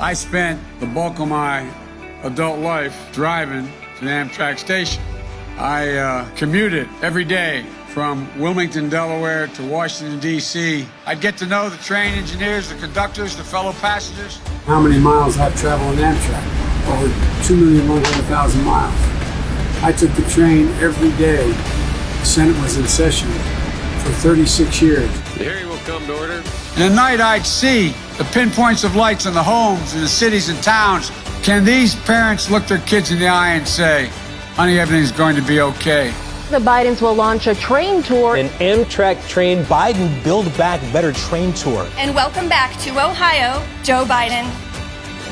I spent the bulk of my adult life driving to the Amtrak station. I commuted every day from Wilmington, Delaware to Washington, D.C. I'd get to know the train engineers, the conductors, the fellow passengers. How many miles I've traveled on Amtrak? Over 2,100,000 miles. I took the train every day. The Senate was in session for 36 years. The hearing will come to order. And at night I'd see the pinpoints of lights in the homes in the cities and towns. Can these parents look their kids in the eye and say, honey, everything's going to be okay? The Bidens will launch a train tour. An Amtrak train Biden Build Back Better train tour. And welcome back to Ohio, Joe Biden.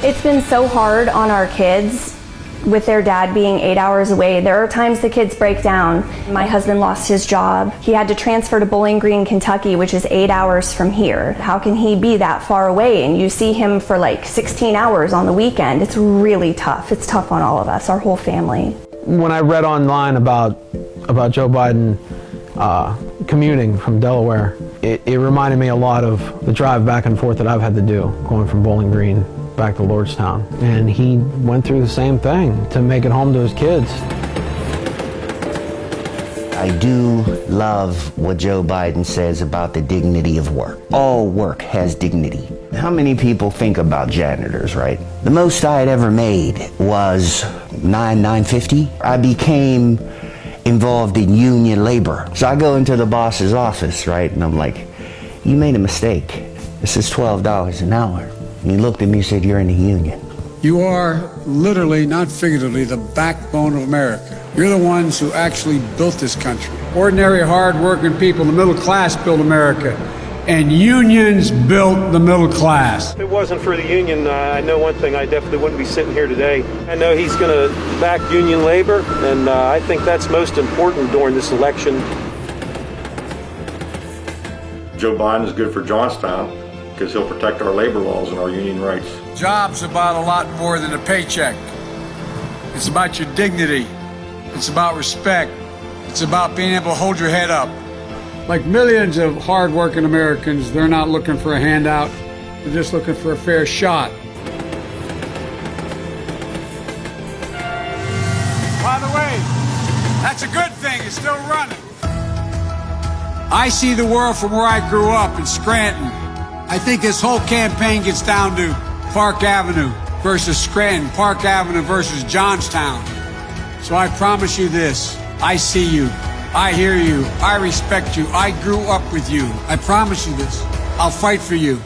It's been so hard on our kids with their dad being 8 hours away. There are times the kids break down. My husband lost his job. He had to transfer to Bowling Green, Kentucky, which is 8 hours from here. How can he be that far away? And you see him for like 16 hours on the weekend. It's really tough. It's tough on all of us, our whole family. When I read online about Joe Biden commuting from Delaware, it reminded me a lot of the drive back and forth that I've had to do going from Bowling Green back to Lordstown. And he went through the same thing to make it home to his kids. I do love what Joe Biden says about the dignity of work. All work has dignity. How many people think about janitors, right? The most I had ever made was $950. I became involved in union labor. So I go into the boss's office, right? And I'm like, you made a mistake. This is $12 an hour. And he looked at me and said, you're in the union. You are literally, not figuratively, the backbone of America. You're the ones who actually built this country. Ordinary, hard-working people, the middle class built America. And unions built the middle class. If it wasn't for the union, I know one thing, I definitely wouldn't be sitting here today. I know he's going to back union labor, and I think that's most important during this election. Joe Biden is good for Johnstown because he'll protect our labor laws and our union rights. Job's about a lot more than a paycheck. It's about your dignity. It's about respect. It's about being able to hold your head up. Like millions of hard-working Americans, they're not looking for a handout. They're just looking for a fair shot. By the way, that's a good thing. It's still running. I see the world from where I grew up in Scranton. I think this whole campaign gets down to Park Avenue versus Scranton, Park Avenue versus Johnstown. So I promise you this, I see you, I hear you, I respect you, I grew up with you. I promise you this, I'll fight for you.